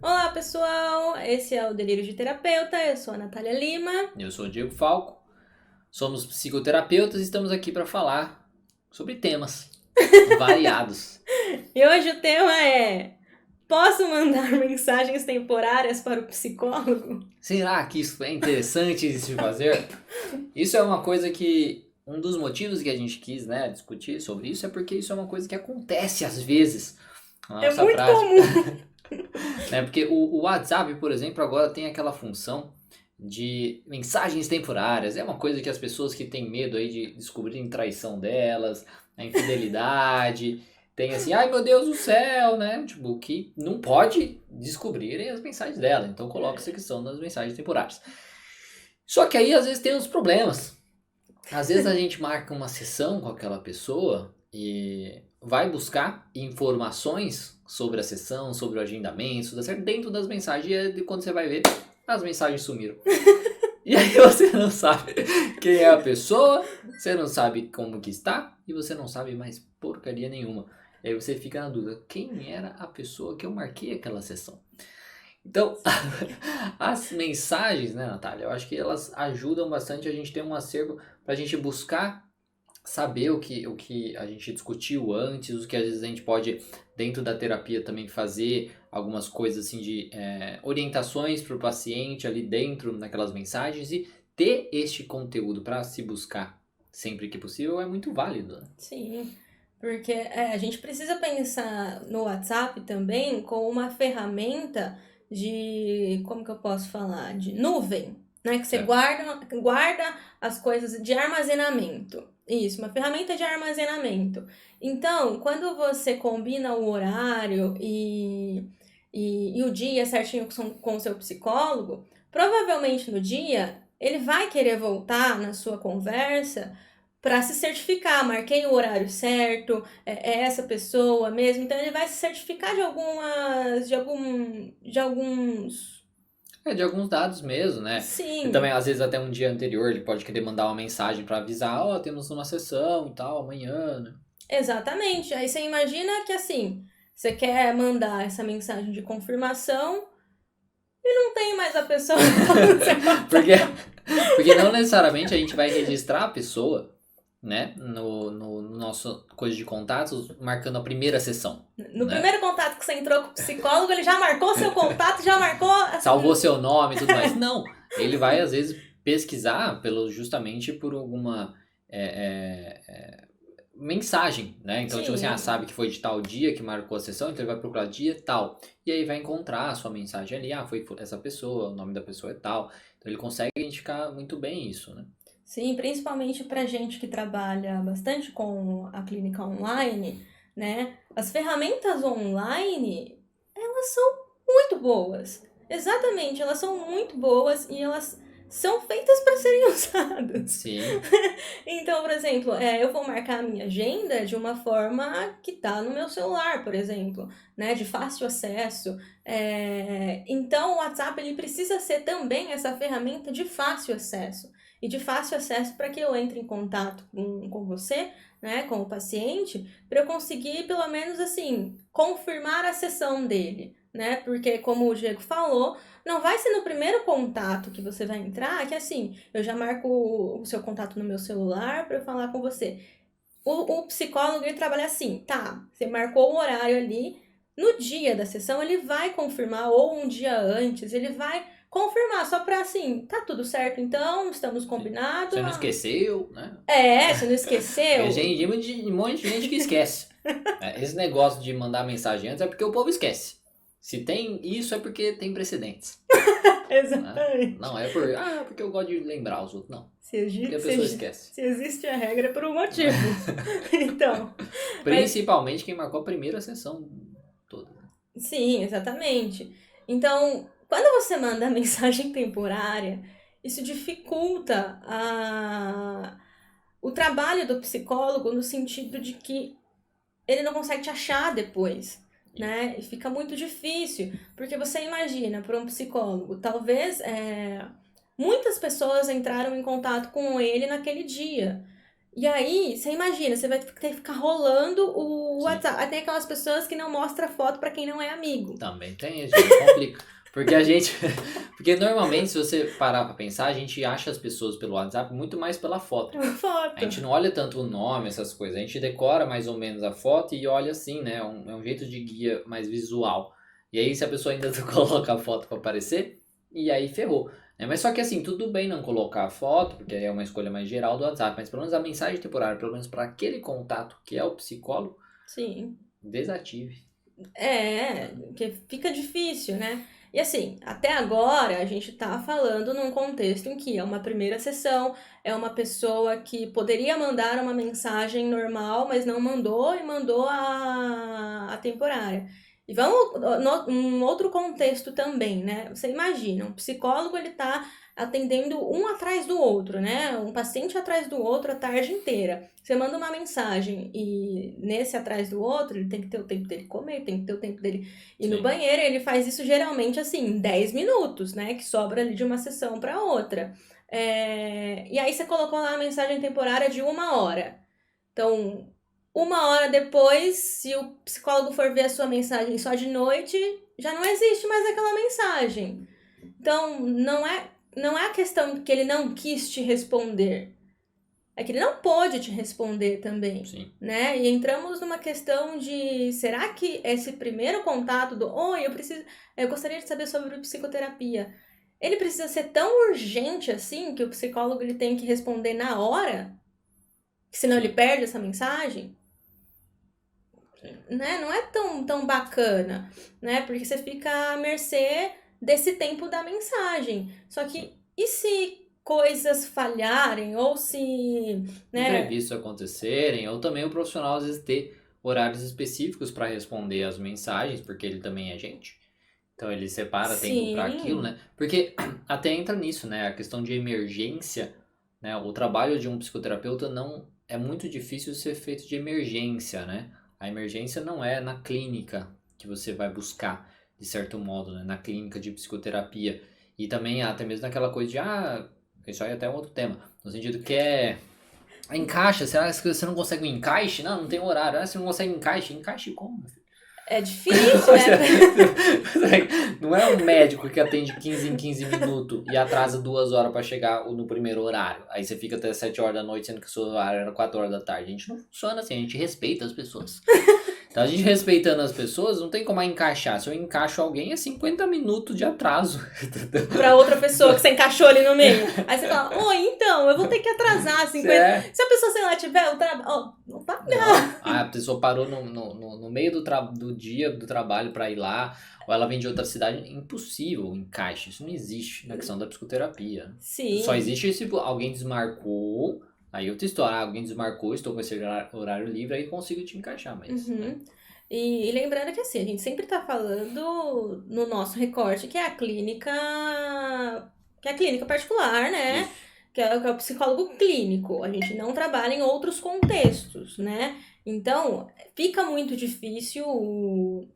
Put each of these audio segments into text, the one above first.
Olá, pessoal! Esse é o Delírio de Terapeuta. Eu sou a Natália Lima. Eu sou o Diego Falco, somos psicoterapeutas e estamos aqui para falar sobre temas variados. E hoje o tema é: posso mandar mensagens temporárias para o psicólogo? Será que isso é interessante de se fazer? Isso é uma coisa que um dos motivos que a gente quis, discutir sobre isso é porque isso é uma coisa que acontece às vezes na É nossa muito prática, comum. né? Porque o WhatsApp, por exemplo, agora tem aquela função de mensagens temporárias. É uma coisa que as pessoas que têm medo aí de descobrirem traição delas, a infidelidade, tem assim, ai meu Deus do céu, né? Tipo, que não pode descobrirem as mensagens dela. Então coloca essa questão das mensagens temporárias. Só que aí às vezes tem uns problemas. Às vezes a gente marca uma sessão com aquela pessoa e vai buscar informações sobre a sessão, sobre o agendamento, tudo certo, dentro das mensagens. E aí, quando você vai ver, as mensagens sumiram. E aí você não sabe quem é a pessoa, você não sabe como que está e você não sabe mais porcaria nenhuma. E aí você fica na dúvida, quem era a pessoa que eu marquei aquela sessão? Então, as mensagens, né, Natália, eu acho que elas ajudam bastante a gente ter um acervo para a gente buscar saber o que a gente discutiu antes, o que às vezes a gente pode, dentro da terapia, também fazer algumas coisas assim de orientações para o paciente ali dentro naquelas mensagens e ter este conteúdo para se buscar sempre que possível é muito válido, né? Sim, porque a gente precisa pensar no WhatsApp também como uma ferramenta de, como que eu posso falar? De nuvem, né? Que você É. guarda as coisas de armazenamento. Isso, uma ferramenta de armazenamento. Então, quando você combina o horário e o dia certinho com o seu psicólogo, provavelmente no dia ele vai querer voltar na sua conversa para se certificar, marquei o horário certo, é essa pessoa mesmo, então ele vai se certificar de alguns, De alguns dados mesmo, né? E também, sim, às vezes, até um dia anterior, ele pode querer mandar uma mensagem para avisar, ó, temos uma sessão e tal, amanhã, né? exatamente. Aí você imagina que assim, você quer mandar essa mensagem de confirmação e não tem mais a pessoa no seu Porque, WhatsApp. porque não necessariamente a gente vai registrar a pessoa, né, no nosso coisa de contatos, marcando a primeira sessão, No né? primeiro contato que você entrou com o psicólogo, ele já marcou seu contato, já marcou. Salvou seu nome e tudo mais. Não, ele vai às vezes pesquisar justamente por alguma mensagem, né? Então, tipo assim, Sim, sabe que foi de tal dia que marcou a sessão, então ele vai procurar dia tal. E aí vai encontrar a sua mensagem ali, foi essa pessoa, o nome da pessoa é tal. Então ele consegue identificar muito bem isso, né? sim, principalmente para gente que trabalha bastante com a clínica online, né? As ferramentas online, elas são muito boas. Exatamente, elas são muito boas e elas são feitas para serem usadas. Sim. Então, por exemplo, eu vou marcar a minha agenda de uma forma que tá no meu celular, por exemplo, né? De fácil acesso. Então, o WhatsApp ele precisa ser também essa ferramenta de fácil acesso e de fácil acesso para que eu entre em contato com você, né, com o paciente, para eu conseguir, pelo menos assim, confirmar a sessão dele, né? Porque, como o Diego falou, não vai ser no primeiro contato que você vai entrar, que assim, eu já marco o seu contato no meu celular para eu falar com você. O psicólogo ele trabalha assim, tá? Você marcou o horário ali, no dia da sessão ele vai confirmar, ou um dia antes, ele vai confirmar, só pra assim, tá tudo certo então, estamos combinados. Você não esqueceu, né? Você não Porque esqueceu? tem um monte de gente que esquece. Esse negócio de mandar mensagem antes é porque o povo esquece. Se tem isso é porque tem precedentes. Né? Exatamente. Não é porque eu gosto de lembrar os outros, não. Se, Porque exi- a se, pessoa exi- esquece. se existe a regra é por um motivo. Então, mas Principalmente quem marcou a primeira sessão toda. sim, exatamente. Então, quando você manda mensagem temporária, isso dificulta o trabalho do psicólogo no sentido de que ele não consegue te achar depois, Isso. né? E fica muito difícil, porque você imagina, para um psicólogo, talvez muitas pessoas entraram em contato com ele naquele dia. E aí, você imagina, você vai ter que ficar rolando o Sim. WhatsApp. Aí tem aquelas pessoas que não mostram foto pra quem não é amigo. Também tem isso, complica. Porque a gente. Porque normalmente, se você parar pra pensar, a gente acha as pessoas pelo WhatsApp muito mais pela foto. É uma A foto. gente não olha tanto o nome, essas coisas. A gente decora mais ou menos a foto e olha assim, né? É um jeito de guia mais visual. E aí, se a pessoa ainda coloca a foto pra aparecer, e aí ferrou. Né? Mas só que assim, tudo bem não colocar a foto, porque é uma escolha mais geral do WhatsApp. Mas pelo menos a mensagem temporária, pelo menos para aquele contato que é o psicólogo, Sim. desative. Que fica difícil, né? E assim, até agora a gente tá falando num contexto em que é uma primeira sessão, é uma pessoa que poderia mandar uma mensagem normal, mas não mandou e mandou a temporária. E vamos num outro contexto também, né? Você imagina, um psicólogo ele tá atendendo um atrás do outro, né? Um paciente atrás do outro a tarde inteira. Você manda uma mensagem e nesse atrás do outro, ele tem que ter o tempo dele comer, tem que ter o tempo dele ir no Sim. banheiro. Ele faz isso geralmente assim, em 10 minutos, né? Que sobra ali de uma sessão para outra. E aí você colocou lá a mensagem temporária de 1 hora. Então, 1 hora depois, se o psicólogo for ver a sua mensagem só de noite, já não existe mais aquela mensagem. Então, não é a questão que ele não quis te responder. É que ele não pôde te responder também, Sim. né? E entramos numa questão de, será que esse primeiro contato do, oi, eu gostaria de saber sobre psicoterapia. Ele precisa ser tão urgente assim que o psicólogo ele tem que responder na hora, que senão ele perde essa mensagem, né? Não é tão bacana, né? Porque você fica à mercê desse tempo da mensagem. Só que e se coisas falharem ou se, né? Imprevistos acontecerem, ou também o profissional às vezes ter horários específicos para responder as mensagens, porque ele também é gente. Então ele separa tempo para aquilo, Sim. né? Porque até entra nisso, né? A questão de emergência, né? O trabalho de um psicoterapeuta não é muito difícil ser feito de emergência, né? A emergência não é na clínica que você vai buscar, de certo modo, né? Na clínica de psicoterapia. E também até mesmo naquela coisa de, isso aí é até um outro tema. No sentido que encaixa, será que você não consegue um encaixe? Não, não tem horário. Você não consegue encaixe? Encaixe como, meu filho? É difícil, né? Não é um médico que atende 15 em 15 minutos e atrasa 2 horas para chegar no primeiro horário. Aí você fica até 7 horas da noite, sendo que o seu horário era 4 horas da tarde. A gente não funciona assim, a gente respeita as pessoas. Então a gente respeitando as pessoas, não tem como encaixar. Se eu encaixo alguém, é 50 minutos de atraso. Pra outra pessoa que você encaixou ali no meio. Aí você fala, oi, então, eu vou ter que atrasar 50. Se a pessoa, sei lá, tiver o trabalho. Não vai não. A pessoa parou no meio do dia do trabalho para ir lá, ou ela vem de outra cidade. Impossível o encaixe. Isso não existe na questão da psicoterapia. Só Sim. existe se alguém desmarcou. Aí eu te estou, alguém desmarcou, estou com esse horário livre, aí consigo te encaixar, mas. Né? Uhum. E lembrando que assim, a gente sempre tá falando no nosso recorte que é a clínica particular, né? Isso. Que é o psicólogo clínico. A gente não trabalha em outros contextos, né? Então, fica muito difícil,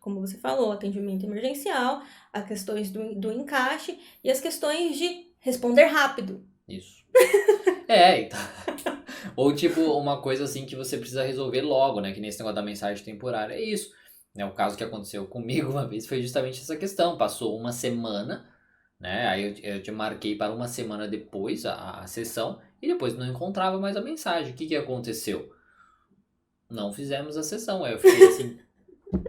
como você falou, atendimento emergencial, as questões do encaixe e as questões de responder rápido. Isso. Então. Ou tipo, uma coisa assim que você precisa resolver logo, né? Que nesse negócio da mensagem temporária. É isso. Né? O caso que aconteceu comigo uma vez foi justamente essa questão. Passou uma semana, né? Aí eu te marquei para uma semana depois a sessão e depois não encontrava mais a mensagem. O que aconteceu? Não fizemos a sessão. Aí eu fiquei assim,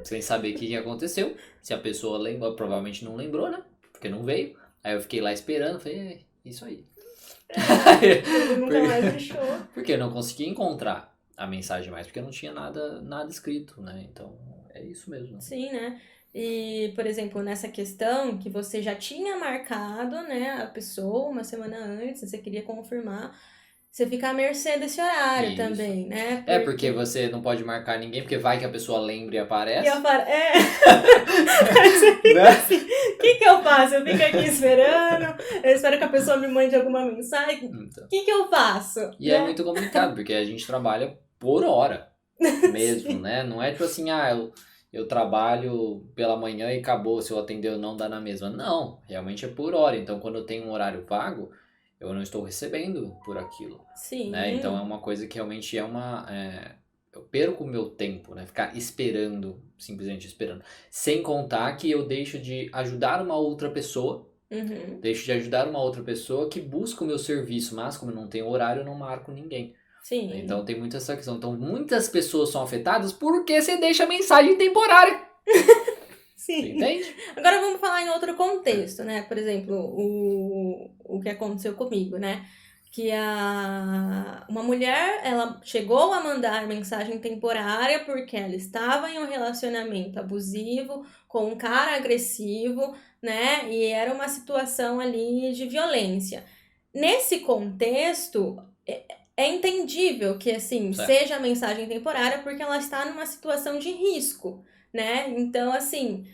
sem saber o que aconteceu. Se a pessoa lembrou, provavelmente não lembrou, né? Porque não veio. Aí eu fiquei lá esperando, falei, isso aí. Ele nunca mais deixou. Porque eu não consegui encontrar a mensagem mais, porque não tinha nada escrito, né? Então, é isso mesmo. Sim, né? E, por exemplo, nessa questão que você já tinha marcado, né, a pessoa uma semana antes, você queria confirmar, você fica à mercê desse horário Isso. também, né? É porque você não pode marcar ninguém, porque vai que a pessoa lembre e aparece. E eu falo, Aí você fica Né? assim, o que eu faço? Eu fico aqui esperando, eu espero que a pessoa me mande alguma mensagem. Então. O que eu faço? E é muito complicado, porque a gente trabalha por hora mesmo, né? Não é tipo assim, eu trabalho pela manhã e acabou, se eu atender ou não dá na mesma. Não, realmente é por hora. Então, quando eu tenho um horário vago, eu não estou recebendo por aquilo, Sim. né? Então é uma coisa que realmente eu perco o meu tempo, né? Ficar esperando, simplesmente esperando. Sem contar que eu deixo de ajudar uma outra pessoa, Uhum. que busca o meu serviço, mas como eu não tenho horário, eu não marco ninguém. Sim. Então tem muito essa questão. Então muitas pessoas são afetadas porque você deixa mensagem temporária. Você Sim. entende? Agora vamos falar em outro contexto, né? Por exemplo, o que aconteceu comigo, né? Que uma mulher, ela chegou a mandar mensagem temporária porque ela estava em um relacionamento abusivo com um cara agressivo, né? E era uma situação ali de violência. Nesse contexto, é entendível que, assim, Certo. seja mensagem temporária porque ela está numa situação de risco, né? Então, assim,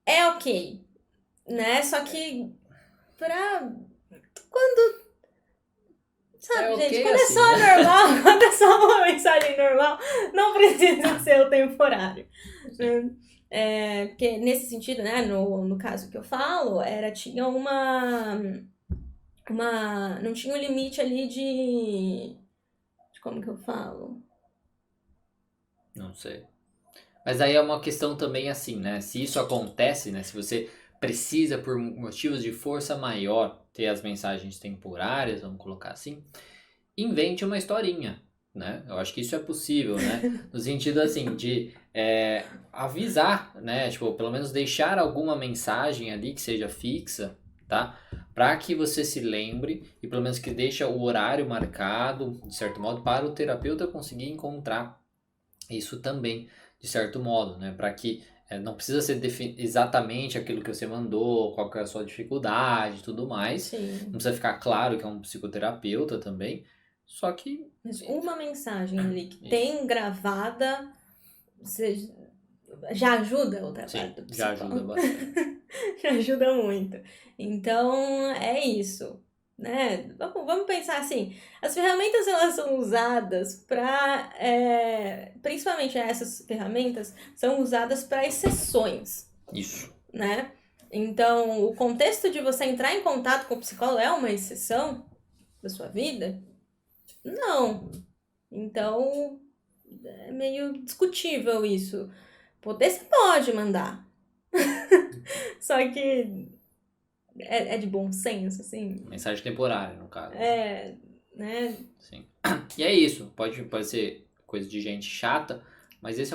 é ok, né? Só que pra... É Sabe, gente, ok quando é assim, só né? normal, quando é só uma mensagem normal, não precisa ser o temporário. Né? Porque nesse sentido, né, no caso que eu falo, tinha não tinha um limite ali de como que eu falo? Não sei. Mas aí é uma questão também assim, né? Se isso acontece, né? Se você precisa, por motivos de força maior, ter as mensagens temporárias, vamos colocar assim, invente uma historinha, né? Eu acho que isso é possível, né? No sentido assim, de avisar, né? Tipo, pelo menos deixar alguma mensagem ali que seja fixa, tá? Para que você se lembre e pelo menos que deixe o horário marcado, de certo modo, para o terapeuta conseguir encontrar isso também, de certo modo, né? Para que não precisa ser exatamente aquilo que você mandou, qual que é a sua dificuldade e tudo mais. Não Sim, precisa ficar claro que é um psicoterapeuta também. Só que. mas uma mensagem ali que Isso. tem gravada, você já ajuda o trabalho Sim, do já ajuda psicólogo. bastante. Já ajuda muito. Então, é isso, né? Vamos pensar assim, as ferramentas elas são usadas para, principalmente essas ferramentas são usadas para exceções, Isso. né? Então, o contexto de você entrar em contato com o psicólogo é uma exceção da sua vida? Não. Então, é meio discutível isso. Poder você pode mandar. Só que é de bom senso, assim. Mensagem temporária, no caso. Né? Sim. E é isso. Pode ser coisa de gente chata, mas esse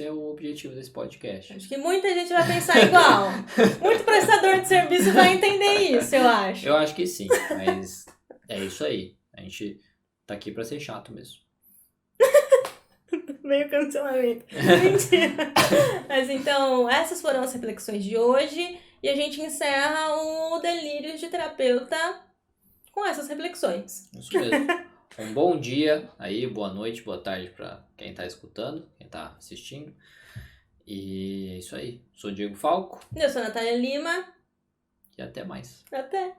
é o objetivo desse podcast. Acho que muita gente vai pensar igual. Muito prestador de serviço vai entender isso, eu acho. Eu acho que sim, mas é isso aí. A gente tá aqui pra ser chato mesmo. Meio cancelamento. Mentira. Mas então, essas foram as reflexões de hoje. E a gente encerra o Delírios de Terapeuta com essas reflexões. Isso mesmo. Um bom dia aí, boa noite, boa tarde pra quem tá escutando, quem tá assistindo. E é isso aí. Sou Diego Falco Eu sou a Natália Lima. e até mais. Até.